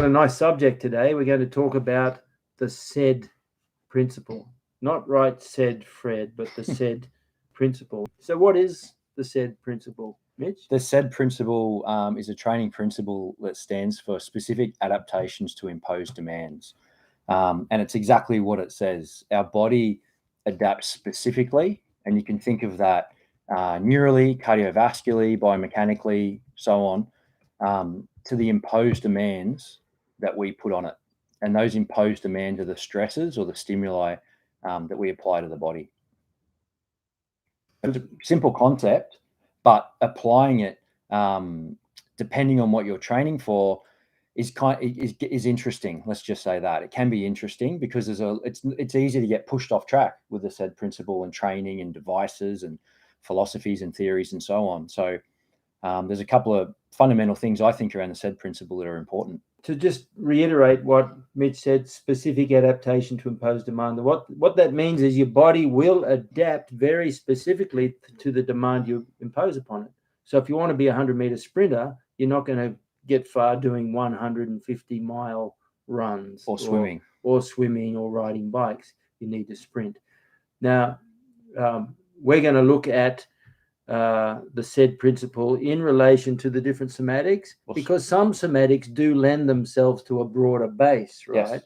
got a nice subject today. We're going to talk about the SAID principle. Not right said Fred, but the SAID principle. So what is the SAID principle, Mitch? The SAID principle is a training principle that stands for specific adaptations to imposed demands. And it's exactly what it says. Our body adapts specifically, and you can think of that neurally, cardiovascularly, biomechanically, so on, to the imposed demands that we put on it. And those imposed demands are the stresses or the stimuli that we apply to the body. It's a simple concept, but applying it, depending on what you're training for, is interesting. Let's just say that it can be interesting because it's easy to get pushed off track with the SAID principle and training and devices and philosophies and theories and so on. So there's a couple of fundamental things I think around the SAID principle that are important. To just reiterate what Mitch said, specific adaptation to imposed demand. What that means is your body will adapt very specifically to the demand you impose upon it. So if you want to be a 100-meter sprinter, you're not going to get far doing 150-mile runs or swimming or riding bikes. You need to sprint. Now, we're going to look at the SAID principle in relation to the different somatics, because some somatics do lend themselves to a broader base, right? Yes.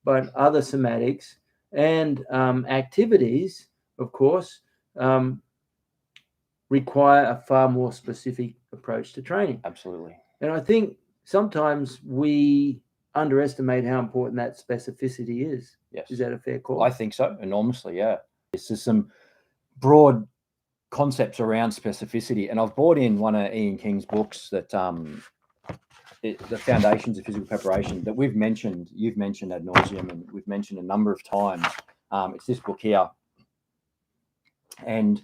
But other somatics and activities, of course, require a far more specific approach to training. Absolutely. And I think sometimes we underestimate how important that specificity is. Yes. Is that a fair call? I think so, enormously, yeah. This is some broad concepts around specificity, and I've brought in one of Ian King's books that the Foundations of Physical Preparation that you've mentioned ad nauseum, and we've mentioned a number of times. It's this book here, and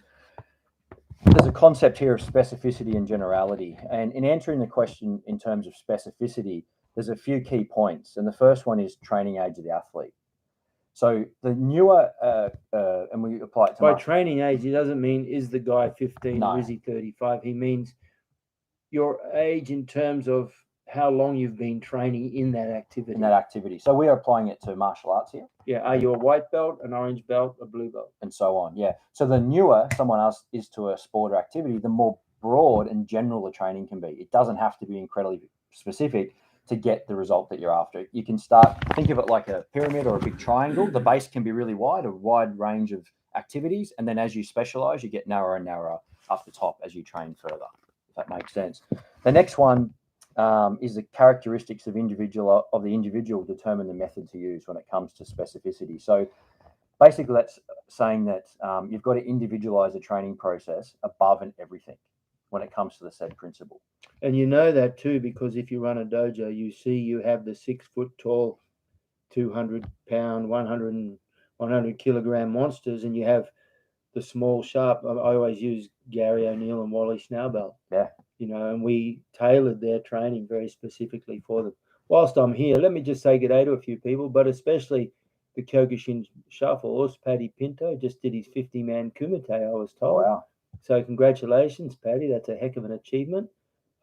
there's a concept here of specificity and generality. And in answering the question in terms of specificity, there's a few key points, and the first one is training age of the athlete. So the newer, and we apply it to by training age, he doesn't mean is the guy 15 No. or is he 35? He means your age in terms of how long you've been training in that activity. So we are applying it to martial arts here. Yeah. Are you a white belt, an orange belt, a blue belt? And so on. Yeah. So the newer someone else is to a sport or activity, the more broad and general the training can be. It doesn't have to be incredibly specific to get the result that you're after. You can think of it like a pyramid or a big triangle. The base can be really wide, a wide range of activities. And then as you specialize, you get narrower and narrower up the top as you train further, if that makes sense. The next one is the characteristics of the individual determine the method to use when it comes to specificity. So basically that's saying that you've got to individualize the training process above and everything when it comes to the SAID principle. And you know that too, because if you run a dojo, you have the 6 foot tall, 200 pound, 100 kilogram monsters, and you have the small, sharp. I always use Gary O'Neill and Wally Schnaubel. Yeah. And we tailored their training very specifically for them. Whilst I'm here, let me just say good day to a few people, but especially the Kyokushin Shuffle. Paddy Pinto just did his 50-man kumite, I was told. Wow. So congratulations, Paddy. That's a heck of an achievement.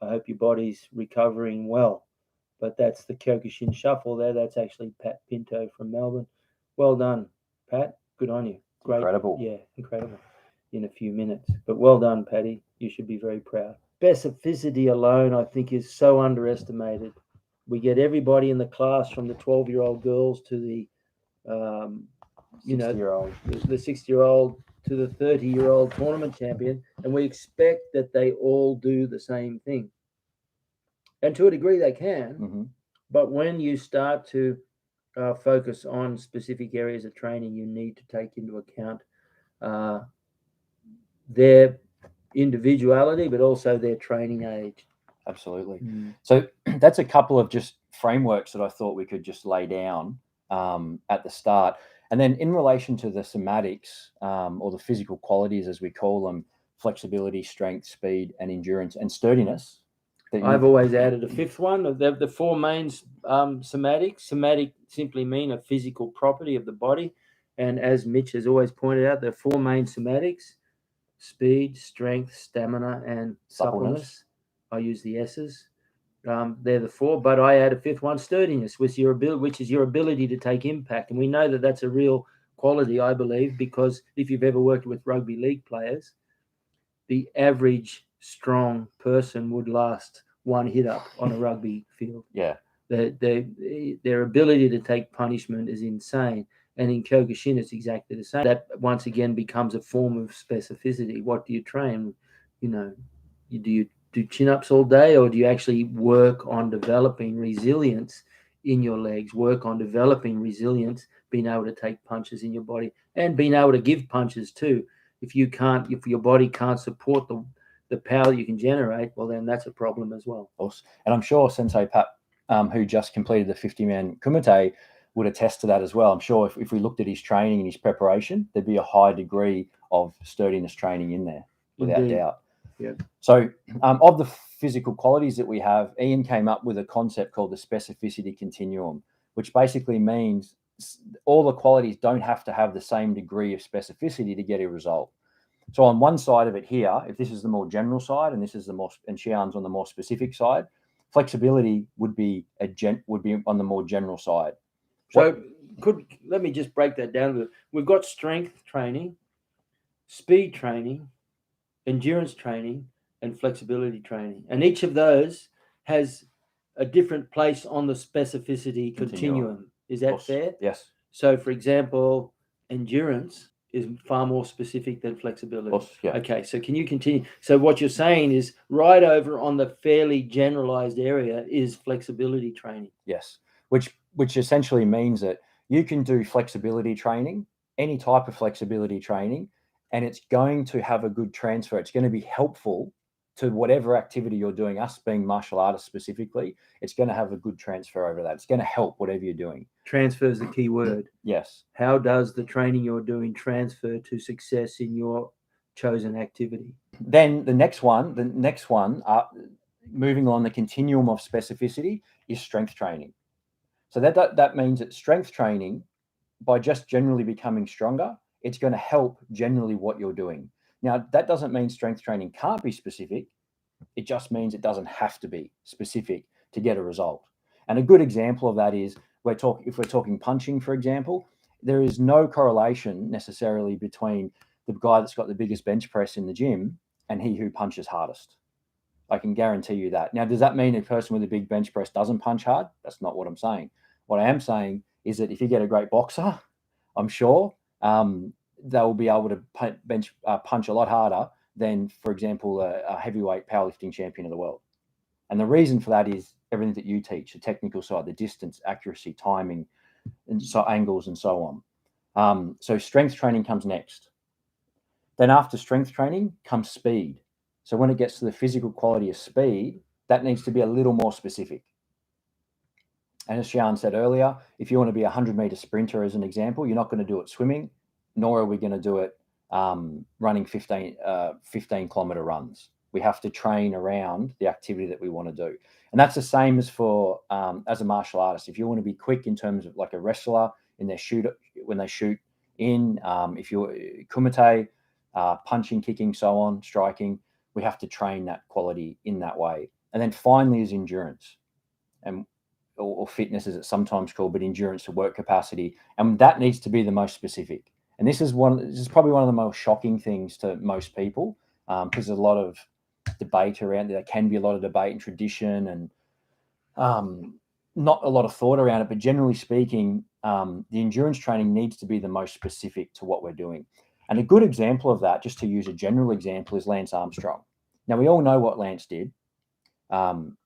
I hope your body's recovering well. But that's the Kyokushin Shuffle there. That's actually Pat Pinto from Melbourne. Well done, Pat. Good on you. Great. Incredible. Yeah, incredible. In a few minutes. But well done, Paddy. You should be very proud. Specificity alone, I think, is so underestimated. We get everybody in the class, from the 12-year-old girls to the 60-year-old. The 60-year-old to the 30-year-old tournament champion, and we expect that they all do the same thing. And to a degree they can, Mm-hmm. but when you start to focus on specific areas of training, you need to take into account their individuality, but also their training age. Absolutely. So that's a couple of just frameworks that I thought we could just lay down at the start. And then in relation to the somatics, or the physical qualities, as we call them, flexibility, strength, speed, and endurance, and sturdiness. I've always added a fifth one. The four main somatics. Somatic simply mean a physical property of the body. And as Mitch has always pointed out, there are four main somatics: speed, strength, stamina, and suppleness. I use the S's. They're the four, but I add a fifth one, sturdiness, which is your ability to take impact. And we know that that's a real quality, I believe, because if you've ever worked with rugby league players, the average strong person would last one hit up on a rugby field. Yeah. Their ability to take punishment is insane. And in Kyokushin, it's exactly the same. That once again becomes a form of specificity. What do you train? Do you do chin-ups all day, or do you actually work on developing resilience in your legs, work on developing resilience, being able to take punches in your body and being able to give punches too? If your body can't support the power you can generate, well, then that's a problem as well. And I'm sure Sensei Pat, who just completed the 50-man kumite, would attest to that as well. I'm sure if we looked at his training and his preparation, there'd be a high degree of sturdiness training in there, without doubt. Yeah. So of the physical qualities that we have, Ian came up with a concept called the specificity continuum, which basically means all the qualities don't have to have the same degree of specificity to get a result. So on one side of it here, if this is the more general side and this is and Xian's on the more specific side, flexibility would be on the more general side. So let me just break that down a bit. We've got strength training, speed training, endurance training, and flexibility training. And each of those has a different place on the specificity continuum. Is that fair? Yes. So, for example, endurance is far more specific than flexibility. Yeah. Okay, so can you continue? So what you're saying is right over on the fairly generalized area is flexibility training. Yes, which essentially means that you can do flexibility training, any type of flexibility training, and it's going to have a good transfer. It's going to be helpful to whatever activity you're doing, us being martial artists specifically. It's going to have a good transfer over that. It's going to help whatever you're doing. Transfer is the key word. Yes. How does the training you're doing transfer to success in your chosen activity? Then the next one, moving on the continuum of specificity, is strength training. So that means that strength training, by just generally becoming stronger, it's going to help generally what you're doing. Now, that doesn't mean strength training can't be specific. It just means it doesn't have to be specific to get a result. And a good example of that is if we're talking punching, for example, there is no correlation necessarily between the guy that's got the biggest bench press in the gym and he who punches hardest. I can guarantee you that. Now, does that mean a person with a big bench press doesn't punch hard? That's not what I'm saying. What I am saying is that if you get a great boxer, I'm sure they'll be able to punch a lot harder than, for example, a heavyweight powerlifting champion of the world. And the reason for that is everything that you teach, the technical side, the distance, accuracy, timing, and so angles and so on. So strength training comes next. Then after strength training comes speed. So when it gets to the physical quality of speed, that needs to be a little more specific. And as Xian said earlier, if you want to be a 100-meter sprinter, as an example, you're not going to do it swimming, nor are we going to do it running 15-kilometer runs. We have to train around the activity that we want to do. And that's the same as as a martial artist. If you want to be quick in terms of like a wrestler when they shoot in, if you're kumite, punching, kicking, so on, striking, we have to train that quality in that way. And then finally is endurance, or fitness as it's sometimes called, but endurance to work capacity. And that needs to be the most specific. And this is probably one of the most shocking things to most people, because there's a lot of debate around there. There can be a lot of debate and tradition and not a lot of thought around it. But generally speaking, the endurance training needs to be the most specific to what we're doing. And a good example of that, just to use a general example, is Lance Armstrong. Now, we all know what Lance did.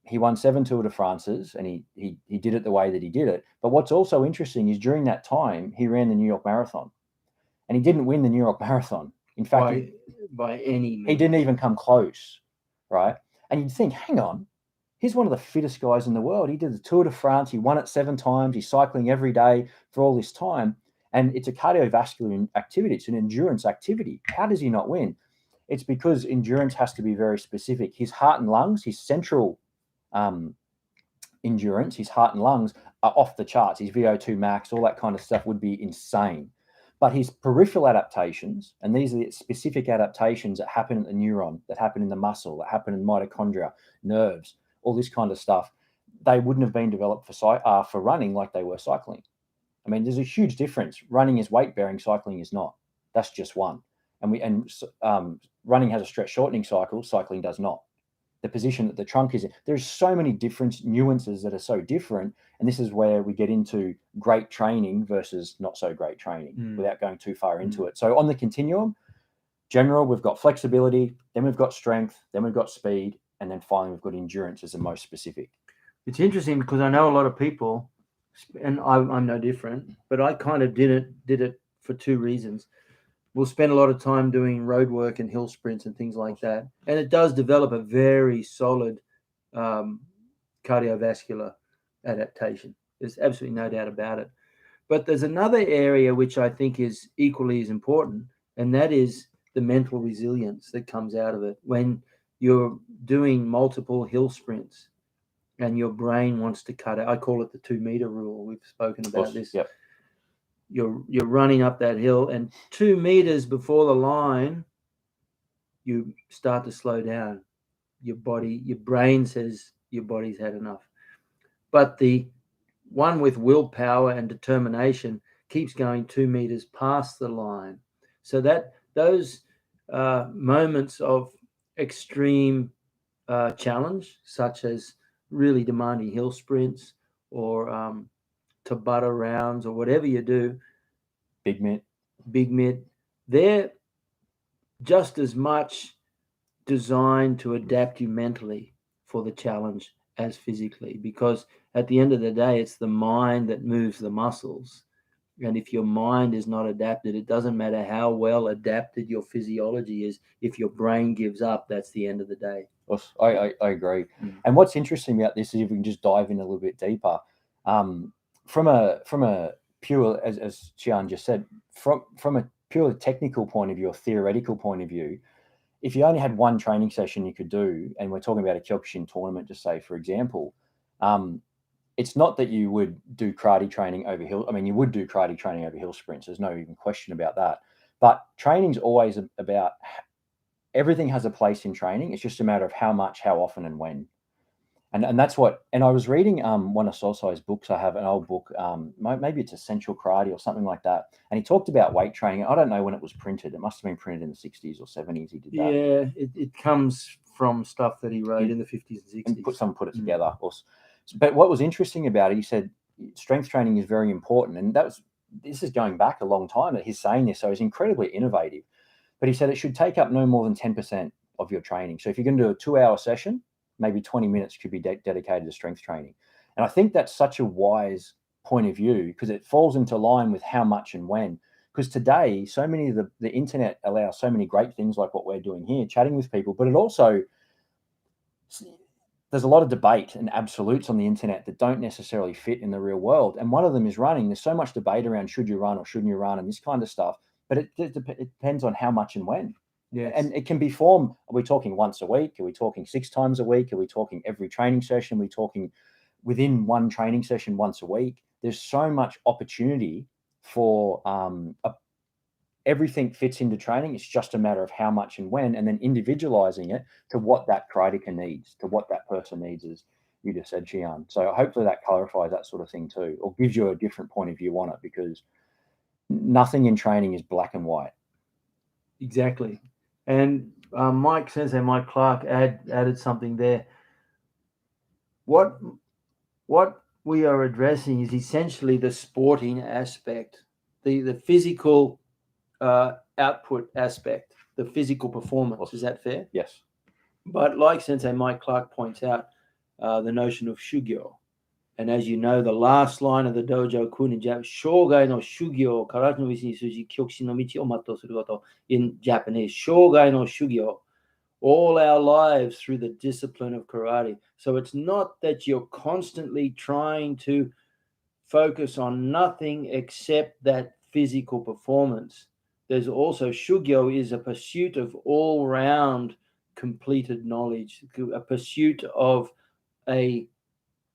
He won 7 Tour de France's, and he did it the way that he did it. But what's also interesting is during that time, he ran the New York Marathon. And he didn't win the New York Marathon. In fact, by any means. He didn't even come close, right? And you'd think, hang on, he's one of the fittest guys in the world. He did the Tour de France. He won it 7 times. He's cycling every day for all this time. And it's a cardiovascular activity. It's an endurance activity. How does he not win? It's because endurance has to be very specific. His heart and lungs, his central endurance, his heart and lungs are off the charts. His VO2 max, all that kind of stuff would be insane. But his peripheral adaptations, and these are the specific adaptations that happen in the neuron, that happen in the muscle, that happen in mitochondria, nerves, all this kind of stuff, they wouldn't have been developed for running like they were cycling. I mean, there's a huge difference. Running is weight bearing, cycling is not. That's just one. And running has a stretch shortening cycle, cycling does not. The position that the trunk is in, there's so many different nuances that are so different. And this is where we get into great training versus not so great training without going too far into it. So on the continuum, general, we've got flexibility, then we've got strength, then we've got speed, and then finally we've got endurance as the most specific. It's interesting because I know a lot of people, and I'm no different, but I kind of did it for two reasons. We'll spend a lot of time doing road work and hill sprints and things like that. And it does develop a very solid cardiovascular adaptation. There's absolutely no doubt about it. But there's another area which I think is equally as important, and that is the mental resilience that comes out of it. When you're doing multiple hill sprints and your brain wants to cut it, I call it the 2 meter rule. We've spoken about this. Yep. You're running up that hill, and 2 meters before the line, you start to slow down. Your brain says your body's had enough. But the one with willpower and determination keeps going 2 meters past the line. So that those moments of extreme challenge, such as really demanding hill sprints or Tabata rounds or whatever you do, big mitt, they're just as much designed to adapt you mentally for the challenge as physically, because at the end of the day, it's the mind that moves the muscles. And if your mind is not adapted, it doesn't matter how well adapted your physiology is. If your brain gives up, that's the end of the day. I agree. And what's interesting about this is if we can just dive in a little bit deeper, from a pure, as Qian just said, from a purely technical point of view, or theoretical point of view, if you only had one training session you could do, and we're talking about a Kyokushin tournament, just say, for example, it's not that you would do karate training over hill. I mean, you would do karate training over hill sprints. There's no even question about that. But training's always about, everything has a place in training. It's just a matter of how much, how often, and when. And that's what, and I was reading one of Sosai's books. I have an old book, maybe it's Essential Karate or something like that. And he talked about weight training. I don't know when it was printed. It must have been printed in the 60s or 70s. He did that. Yeah, it comes from stuff that he wrote in the 50s and 60s. Someone put it together. But what was interesting about it, he said strength training is very important. And this is going back a long time that he's saying this. So he's incredibly innovative. But he said it should take up no more than 10% of your training. So if you're going to do a 2-hour session, maybe 20 minutes could be dedicated to strength training. And I think that's such a wise point of view, because it falls into line with how much and when. Because today, so many of the internet allows so many great things like what we're doing here, chatting with people, but it also, there's a lot of debate and absolutes on the internet that don't necessarily fit in the real world. And one of them is running. There's so much debate around should you run or shouldn't you run and this kind of stuff. But it depends on how much and when. Yes. And it can be formed. Are we talking once a week? Are we talking 6 times a week? Are we talking every training session? Are we talking within one training session once a week? There's so much opportunity for everything fits into training. It's just a matter of how much and when, and then individualizing it to what that karateka needs, to what that person needs, as you just said, Qian. So hopefully that clarifies that sort of thing too, or gives you a different point of view on it, because nothing in training is black and white. Exactly. And Mike Clark added something there. What we are addressing is essentially the sporting aspect, the physical output aspect, the physical performance. Is that fair? Yes. But like Sensei Mike Clark points out, the notion of shugyo. And as you know, the last line of the Dojo Kun in Japanese, Shogai no shugyo, karate no michi ni suji, kyokushin no michi o mattou suru koto, in Japanese, Shogai no shugyo, all our lives through the discipline of karate. So it's not that you're constantly trying to focus on nothing except that physical performance. There's also shugyo is a pursuit of all-round completed knowledge, a pursuit of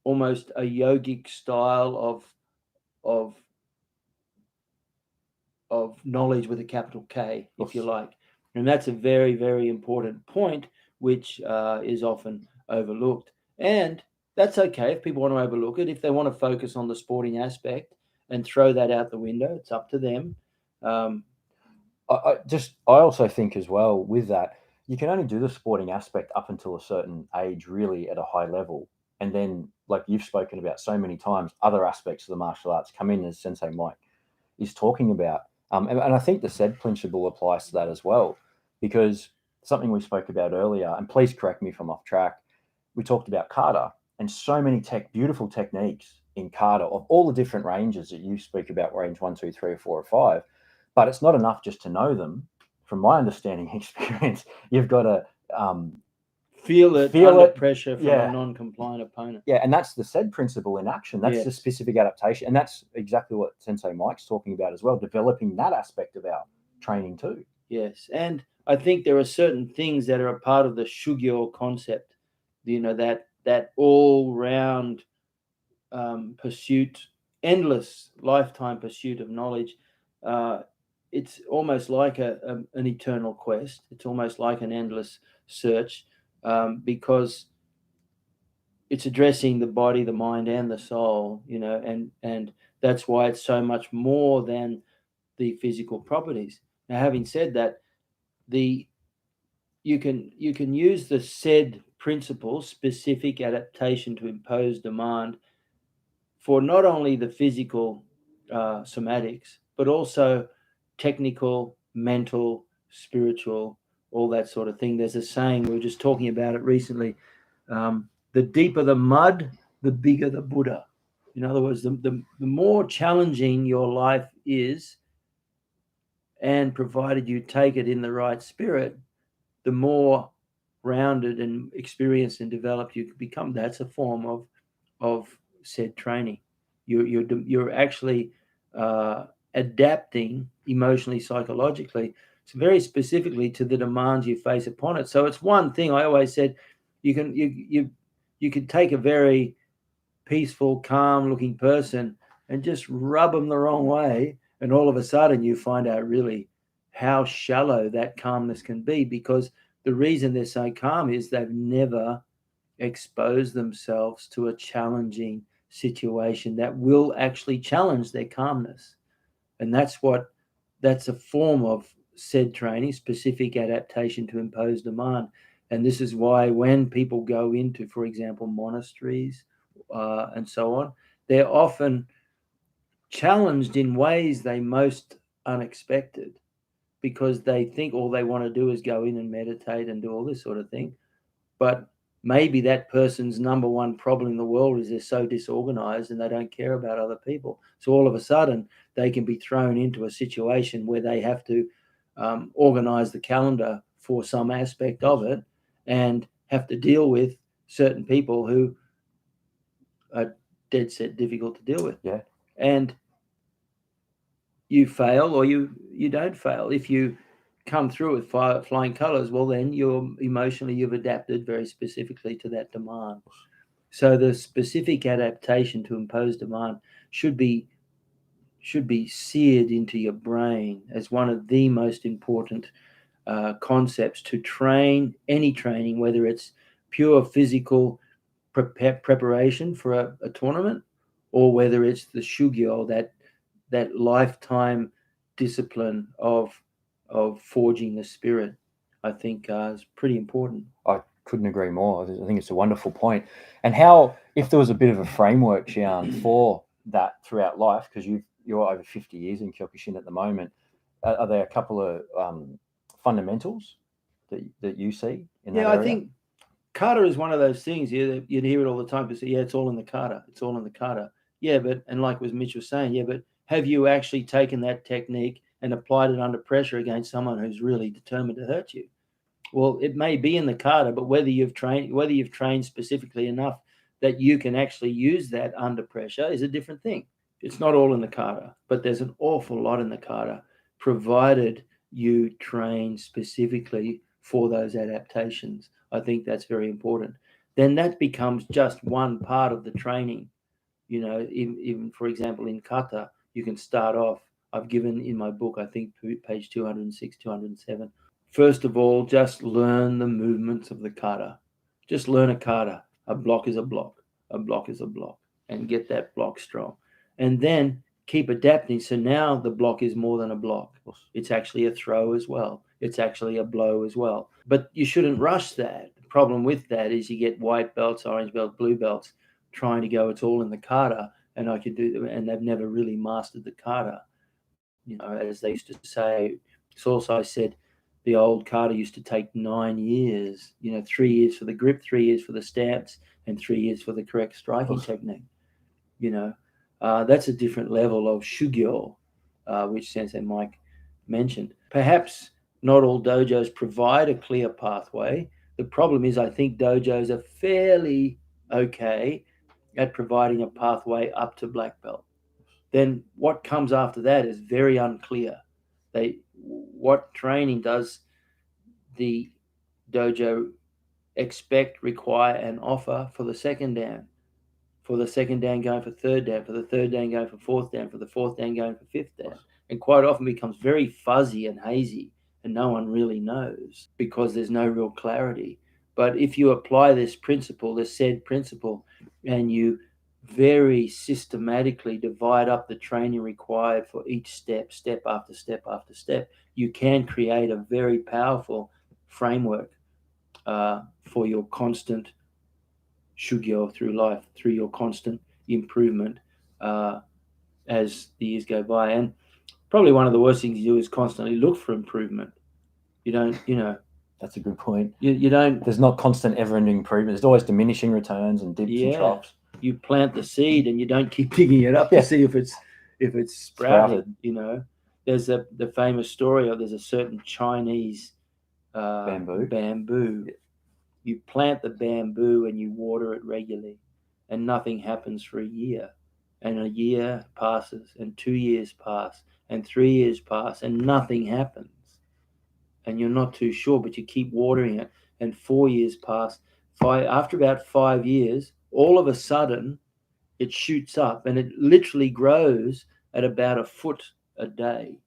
almost a yogic style of knowledge with a capital K, if you like. And that's a very, very important point, which is often overlooked. And that's okay if people want to overlook it. If they want to focus on the sporting aspect and throw that out the window, it's up to them. I also think as well with that, you can only do the sporting aspect up until a certain age, really at a high level. And then, like you've spoken about so many times, other aspects of the martial arts come in, as Sensei Mike is talking about. And I think the said principle applies to that as well, because something we spoke about earlier, and please correct me if I'm off track, we talked about kata and so many beautiful techniques in kata of all the different ranges that you speak about, range 1, 2, 3, or 4, or 5. But it's not enough just to know them. From my understanding and experience, you've got to feel under pressure from a non-compliant opponent. Yeah, and that's the said principle in action. That's the specific adaptation. And that's exactly what Sensei Mike's talking about as well, developing that aspect of our training too. Yes, and I think there are certain things that are a part of the Shugyo concept, that all-round pursuit, endless lifetime pursuit of knowledge. It's almost like an eternal quest. It's almost like an endless search, because it's addressing the body, the mind, and the soul, and that's why it's so much more than the physical properties. Now, having said that, you can use the said principle, specific adaptation to impose demand, for not only the physical somatics, but also technical, mental, spiritual, all that sort of thing. There's a saying, we were just talking about it recently, the deeper the mud, the bigger the Buddha. In other words, the more challenging your life is, and provided you take it in the right spirit, the more rounded and experienced and developed you become. That's a form of said training. You're actually adapting emotionally, psychologically, so very specifically to the demands you face upon it. So it's one thing I always said, you could take a very peaceful, calm-looking person and just rub them the wrong way, and all of a sudden you find out really how shallow that calmness can be, because the reason they're so calm is they've never exposed themselves to a challenging situation that will actually challenge their calmness. And that's a form of said training, specific adaptation to impose demand. And this is why when people go into, for example, monasteries and so on, they're often challenged in ways they most unexpected, because they think all they want to do is go in and meditate and do all this sort of thing. But maybe that person's number one problem in the world is they're so disorganized and they don't care about other people. So all of a sudden they can be thrown into a situation where they have to organize the calendar for some aspect of it, and have to deal with certain people who are dead set difficult to deal with. Yeah. And you fail or you don't fail. If you come through with flying colors, well, then you've adapted very specifically to that demand. So the specific adaptation to impose demand should be seared into your brain as one of the most important concepts to train any training, whether it's pure physical preparation for a tournament, or whether it's the shugyo, that lifetime discipline of forging the spirit. I think is pretty important. I couldn't agree more. I think it's a wonderful point. And how, if there was a bit of a framework, Xian, for that throughout life, because you're over 50 years in Kyokushin at the moment, are there a couple of fundamentals that you see in that area? I think kata is one of those things. You'd hear it all the time. People say, yeah, it's all in the kata. It's all in the kata. Yeah, and like was Mitch was saying, yeah, but have you actually taken that technique and applied it under pressure against someone who's really determined to hurt you? Well, it may be in the kata, but whether you've trained specifically enough that you can actually use that under pressure is a different thing. It's not all in the kata, but there's an awful lot in the kata, provided you train specifically for those adaptations. I think that's very important. Then that becomes just one part of the training. Even for example, in kata, you can start off. I've given in my book, I think page 206, 207. First of all, just learn the movements of the kata. Just learn a kata. A block is a block. A block is a block. And get that block strong. And then keep adapting. So now the block is more than a block. It's actually a throw as well. It's actually a blow as well. But you shouldn't rush that. The problem with that is you get white belts, orange belts, blue belts trying to go, it's all in the kata, and I could do them, and they've never really mastered the kata. As they used to say, Sorsai said the old kata used to take 9 years, 3 years for the grip, 3 years for the stance, and 3 years for the correct striking technique. That's a different level of shugyo, which Sensei Mike mentioned. Perhaps not all dojos provide a clear pathway. The problem is I think dojos are fairly okay at providing a pathway up to black belt. Then what comes after that is very unclear. What training does the dojo expect, require, and offer for the second dan? For the second dan going for third dan, for the third dan going for fourth dan, for the fourth dan going for fifth dan. And quite often becomes very fuzzy and hazy, and no one really knows because there's no real clarity. But if you apply this principle, the said principle, and you very systematically divide up the training required for each step, step after step after step, you can create a very powerful framework for your constant shugyo through life, through your constant improvement as the years go by. And probably one of the worst things you do is constantly look for improvement. You don't, That's a good point. You don't. There's not constant ever-ending improvement. There's always diminishing returns and dips and troughs. You plant the seed and you don't keep digging it up to see if it's sprouted. There's the famous story of there's a certain Chinese bamboo. You plant the bamboo and you water it regularly, and nothing happens for a year. And a year passes, and 2 years pass, and 3 years pass, and nothing happens. And you're not too sure, but you keep watering it, and 4 years pass. After about 5 years, all of a sudden, it shoots up, and it literally grows at about a foot a day.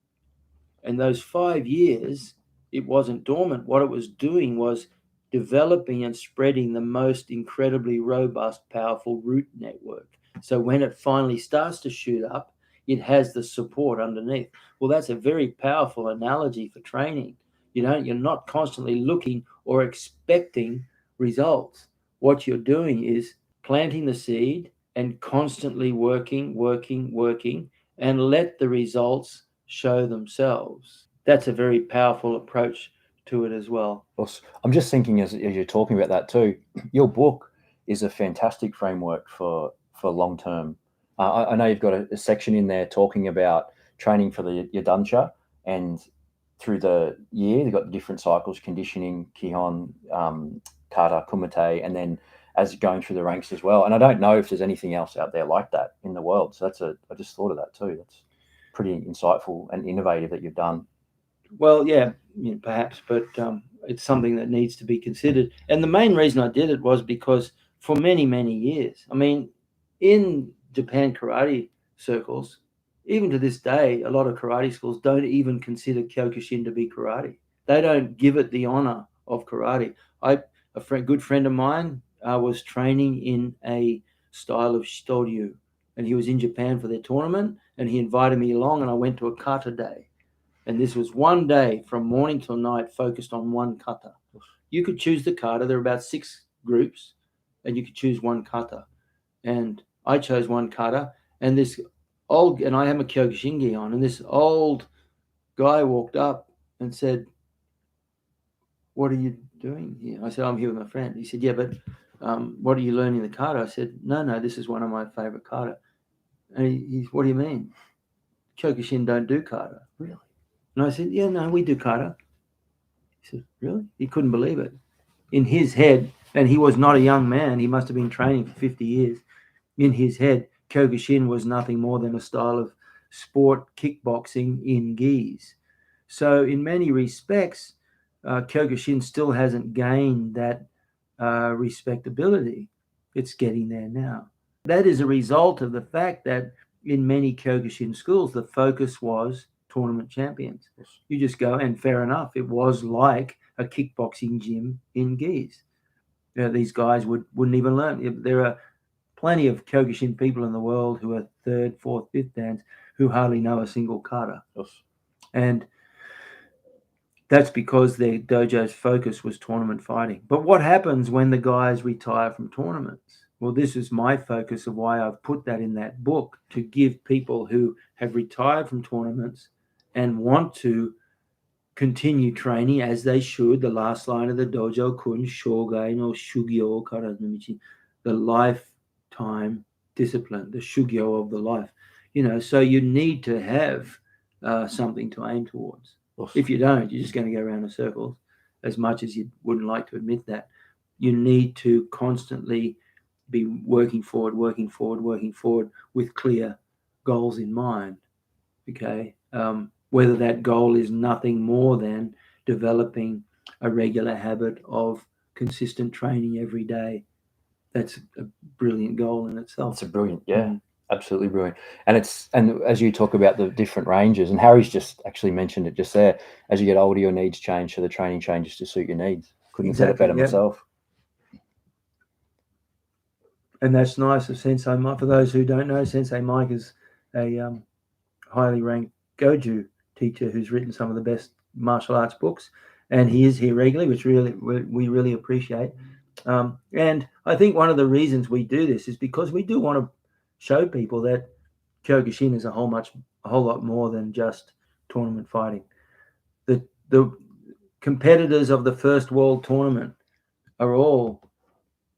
And those 5 years, it wasn't dormant. What it was doing was developing and spreading the most incredibly robust, powerful root network. So when it finally starts to shoot up, it has the support underneath. Well, that's a very powerful analogy for training. You're not constantly looking or expecting results. What you're doing is planting the seed and constantly working, and let the results show themselves. That's a very powerful approach to it as well. I'm just thinking as you're talking about that too, your book is a fantastic framework for long-term. I know you've got a section in there talking about training for the Yodansha, and through the year, they've got different cycles, conditioning, Kihon, Kata, Kumite, and then as going through the ranks as well. And I don't know if there's anything else out there like that in the world. So I just thought of that too. That's pretty insightful and innovative that you've done. Well, yeah, perhaps, but it's something that needs to be considered. And the main reason I did it was because for many, many years, in Japan karate circles, even to this day, a lot of karate schools don't even consider Kyokushin to be karate. They don't give it the honor of karate. A good friend of mine was training in a style of Shitoryu, and he was in Japan for their tournament, and he invited me along, and I went to a kata day. And this was one day from morning till night focused on one kata. You could choose the kata. There were about 6 groups, and you could choose one kata. And I chose one kata, and I have a Kyokushin gi on, and this old guy walked up and said, "What are you doing here?" I said, "I'm here with my friend." He said, "Yeah, but what are you learning the kata?" I said, No, this is one of my favorite kata. And he "What do you mean? Kyokushin don't do kata." Really? And I said, "Yeah, no, we do kata." He said, "Really?" He couldn't believe it. In his head, and he was not a young man, he must have been training for 50 years. In his head, Kyokushin was nothing more than a style of sport kickboxing in gis. So in many respects, Kyokushin still hasn't gained that respectability. It's getting there now. That is a result of the fact that in many Kyokushin schools, the focus was tournament champions. You just go, and fair enough, it was like a kickboxing gym in gis. these guys wouldn't even learn. There are plenty of Kyokushin people in the world who are third, fourth, fifth dans who hardly know a single kata. Yes. And that's because their dojo's focus was tournament fighting. But what happens when the guys retire from tournaments? Well, this is my focus of why I've put that in that book, to give people who have retired from tournaments and want to continue training as they should. The last line of the dojo, kun shogai no shugyo karanamichi, the lifetime discipline, the shugyo of the life. So you need to have something to aim towards. If you don't, you're just going to go around in circles, as much as you wouldn't like to admit that. You need to constantly be working forward with clear goals in mind. Okay. Whether that goal is nothing more than developing a regular habit of consistent training every day. That's a brilliant goal in itself. It's a brilliant, absolutely brilliant. And as you talk about the different ranges, and Harry's just actually mentioned it just there, as you get older, your needs change, so the training changes to suit your needs. Couldn't have said it better myself. And that's nice of Sensei Mike. For those who don't know, Sensei Mike is a highly ranked Goju teacher who's written some of the best martial arts books, and he is here regularly, which we really appreciate. And I think one of the reasons we do this is because we do want to show people that Kyokushin is a whole lot more than just tournament fighting. The competitors of the first world tournament are all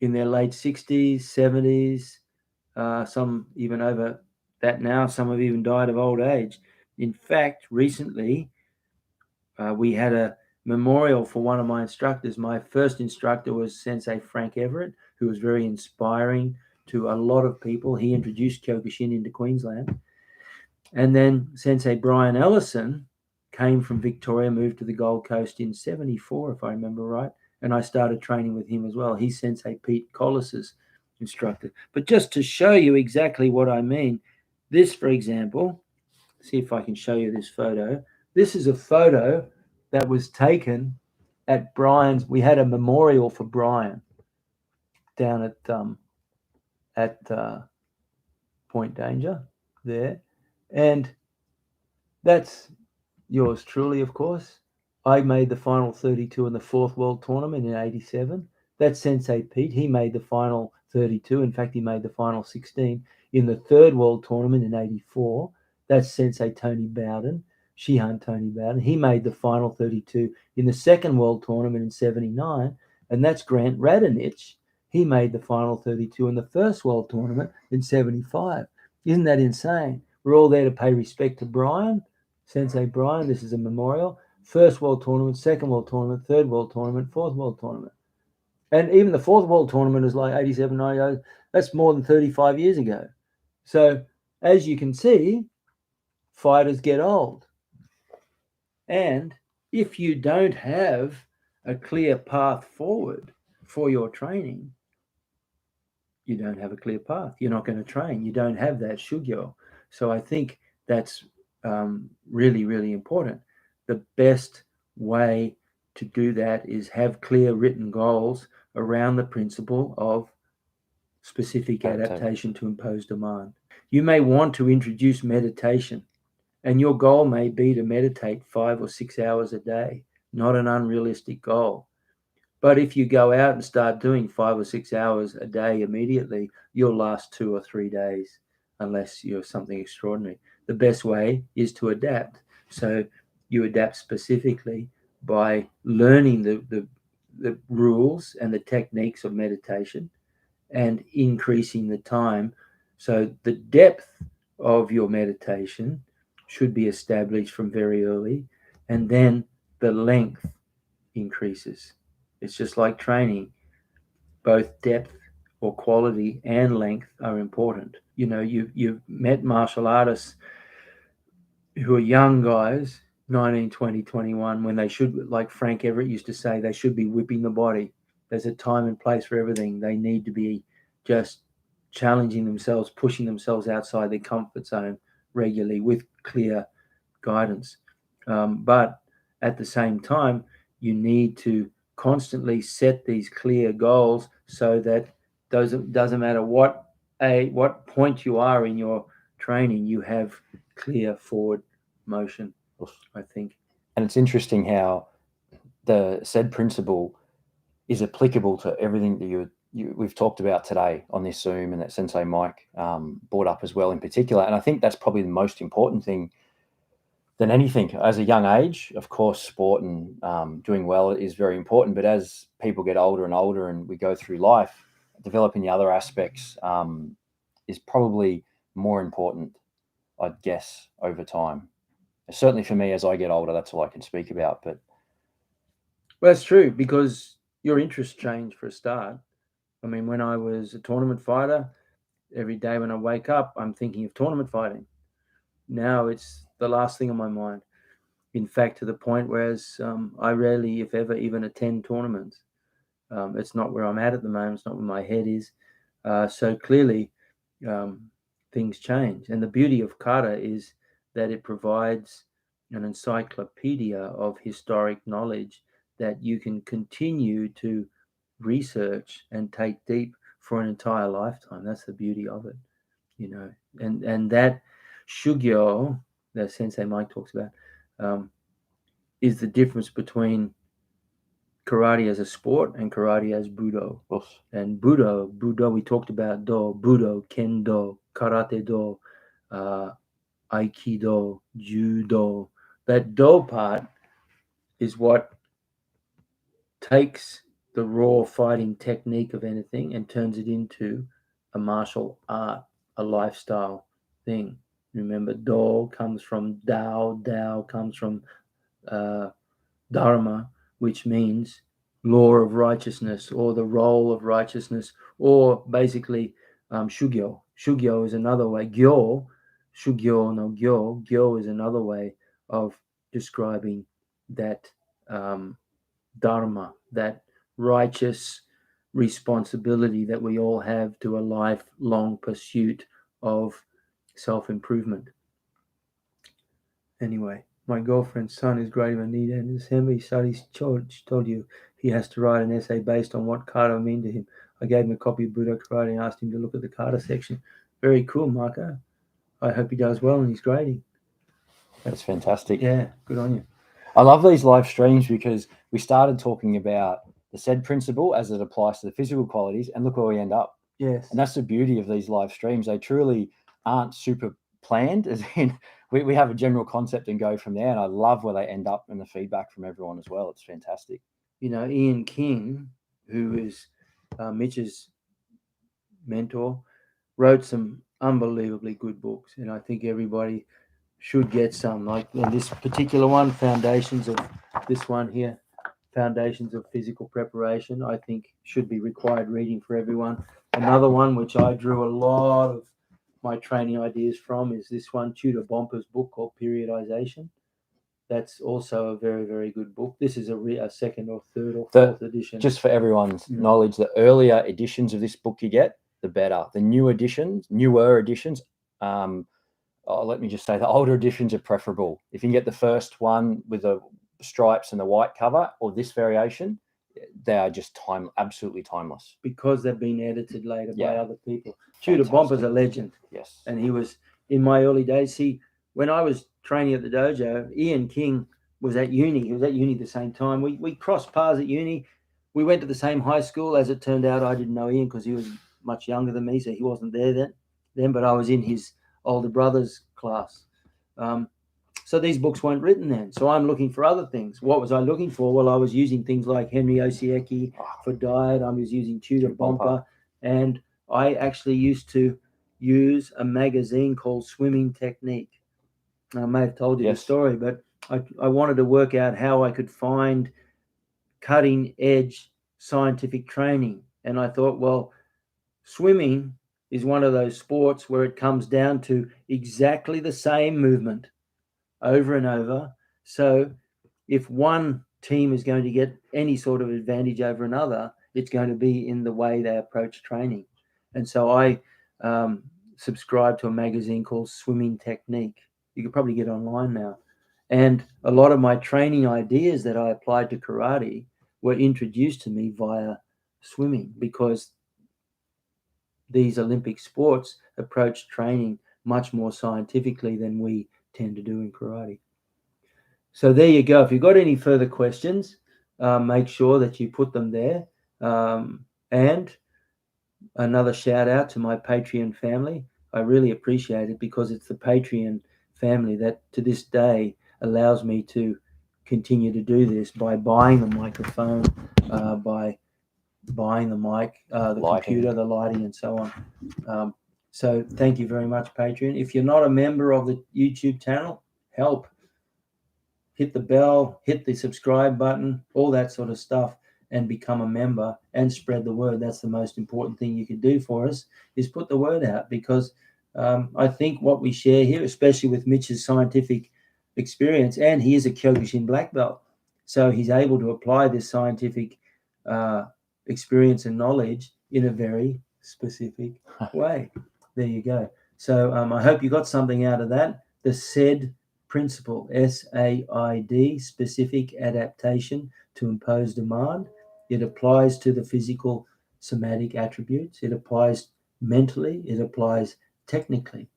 in their late 60s, 70s, some even over that now. Some have even died of old age. In fact, recently, we had a memorial for one of my instructors. My first instructor was Sensei Frank Everett, who was very inspiring to a lot of people. He introduced Kyokushin into Queensland. And then Sensei Brian Ellison came from Victoria, moved to the Gold Coast in 74, if I remember right. And I started training with him as well. He's Sensei Pete Collis's instructor. But just to show you exactly what I mean, this, for example, see if I can show you this photo. This is a photo that was taken at Brian's. We had a memorial for Brian down at Point Danger there. And that's yours truly, of course. I made the final 32 in the fourth world tournament in 87. That's Sensei Pete. He made the final 32. In fact, he made the final 16 in the third world tournament in 84. That's Sensei Tony Bowden, Shihan Tony Bowden. He made the final 32 in the second world tournament in 79. And that's Grant Radonich. He made the final 32 in the first world tournament in 75. Isn't that insane? We're all there to pay respect to Brian, Sensei Brian. This is a memorial. First world tournament, second world tournament, third world tournament, fourth world tournament. And even the fourth world tournament is like 87, 90. That's more than 35 years ago. So as you can see, fighters get old. And if you don't have a clear path forward for your training, you don't have a clear path. You're not going to train. You don't have that shugyo. So I think that's really, really important. The best way to do that is have clear written goals around the principle of specific adaptation to impose demand. You may want to introduce meditation, and your goal may be to meditate 5 or 6 hours a day, not an unrealistic goal. But if you go out and start doing 5 or 6 hours a day immediately, you'll last 2 or 3 days unless you're something extraordinary. The best way is to adapt. So you adapt specifically by learning the rules and the techniques of meditation and increasing the time. So the depth of your meditation should be established from very early, and then the length increases. It's just like training. Both depth or quality and length are important. You've met martial artists who are young guys, 19, 20, 21, when they should, like Frank Everett used to say, they should be whipping the body. There's a time and place for everything. They need to be just challenging themselves, pushing themselves outside their comfort zone regularly with clear guidance. But at the same time, you need to constantly set these clear goals so that doesn't matter what point you are in your training, you have clear forward motion, I think. And it's interesting how the said principle is applicable to everything that we've talked about today on this Zoom, and that Sensei Mike brought up as well in particular. And I think that's probably the most important thing than anything. As a young age, of course, sport and doing well is very important. But as people get older and older and we go through life, developing the other aspects is probably more important, I'd guess, over time. Certainly for me, as I get older, that's all I can speak about. But well, that's true, because your interests change for a start. I mean, when I was a tournament fighter, every day when I wake up, I'm thinking of tournament fighting. Now it's the last thing on my mind. In fact, to the point whereas I rarely, if ever, even attend tournaments. It's not where I'm at the moment. It's not where my head is. So clearly, things change. And the beauty of kata is that it provides an encyclopedia of historic knowledge that you can continue to research and take deep for an entire lifetime. That's the beauty of it, and that shugyo that Sensei Mike talks about is the difference between karate as a sport and karate as Budo. And Budo, we talked about do, Budo, Kendo, Karate do, Aikido, Judo. That do part is what takes the raw fighting technique of anything and turns it into a martial art, a lifestyle thing. Remember, do comes from Dao, Dao comes from Dharma, which means law of righteousness or the role of righteousness, or basically shugyo. Shugyo is another way. Gyo, shugyo no gyo, gyo is another way of describing that dharma, that righteous responsibility that we all have to a lifelong pursuit of self-improvement. Anyway, my girlfriend's son is grading Anita in December. He told you he has to write an essay based on what kata mean to him. I gave him a copy of Budo Karate and asked him to look at the kata section. Very cool, Marco. I hope he does well in his grading. That's fantastic. Yeah, good on you. I love these live streams because we started talking about the said principle as it applies to the physical qualities, and look where we end up. Yes. And that's the beauty of these live streams. They truly aren't super planned, as in we have a general concept and go from there. And I love where they end up and the feedback from everyone as well. It's fantastic. Ian King, who is Mitch's mentor, wrote some unbelievably good books, and I think everybody should get some. Like this particular one, Foundations of this one here, Foundations of Physical Preparation, I think should be required reading for everyone. Another one which I drew a lot of my training ideas from is this one, Tudor Bomper's book called Periodization. That's also a very, very good book. This is a second or third or fourth edition. Just for everyone's knowledge, the earlier editions of this book you get, the better. The newer editions, let me just say the older editions are preferable. If you can get the first one with the stripes and the white cover, or this variation, they are just absolutely timeless. Because they've been edited later by other people. Tudor Bomper's a legend. Yes. And he was, in my early days, when I was training at the dojo, Ian King was at uni. He was at uni at the same time. We crossed paths at uni. We went to the same high school. As it turned out, I didn't know Ian because he was much younger than me, so he wasn't there then, but I was in his older brother's class. So these books weren't written then. So I'm looking for other things. What was I looking for? Well, I was using things like Henry Osiecki for diet. I was using Tudor Bomper. And I actually used to use a magazine called Swimming Technique. I may have told you the story, but I wanted to work out how I could find cutting edge scientific training. And I thought, well, swimming is one of those sports where it comes down to exactly the same movement over and over. So if one team is going to get any sort of advantage over another, it's going to be in the way they approach training. And so I subscribed to a magazine called Swimming Technique. You could probably get online now. And a lot of my training ideas that I applied to karate were introduced to me via swimming, because these Olympic sports approach training much more scientifically than we tend to do in karate. So there you go. If you've got any further questions, make sure that you put them there. And another shout out to my Patreon family. I really appreciate it, because it's the Patreon family that to this day allows me to continue to do this by buying the microphone, by buying the mic, the Lighting. computer, the lighting, and so on. So thank you very much, Patreon. If you're not a member of the YouTube channel, help. Hit the bell, hit the subscribe button, all that sort of stuff, and become a member and spread the word. That's the most important thing you can do for us, is put the word out, because I think what we share here, especially with Mitch's scientific experience, and he is a Kyokushin black belt, so he's able to apply this scientific experience and knowledge in a very specific way. There you go. So I hope you got something out of that. The SAID principle, SAID, specific adaptation to impose demand. It applies to the physical somatic attributes. It applies mentally. It applies technically.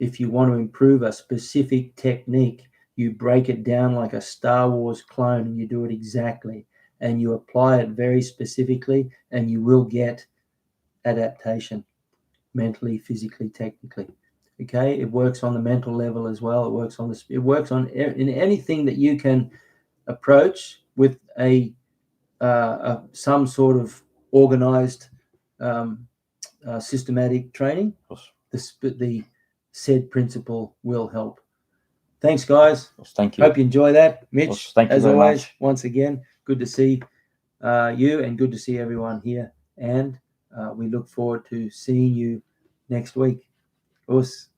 If you want to improve a specific technique, you break it down like a Star Wars clone, and you do it exactly, and you apply it very specifically, and you will get adaptation mentally, physically, technically. Okay, it works on the mental level as well. It works on it works on in anything that you can approach with some sort of organized, systematic training. The SAID principle will help. Thanks, guys. Thank you. Hope you enjoy that, Mitch. Thank you as very always, much. once again, good to see you, and good to see everyone here. And we look forward to seeing you next week. Us.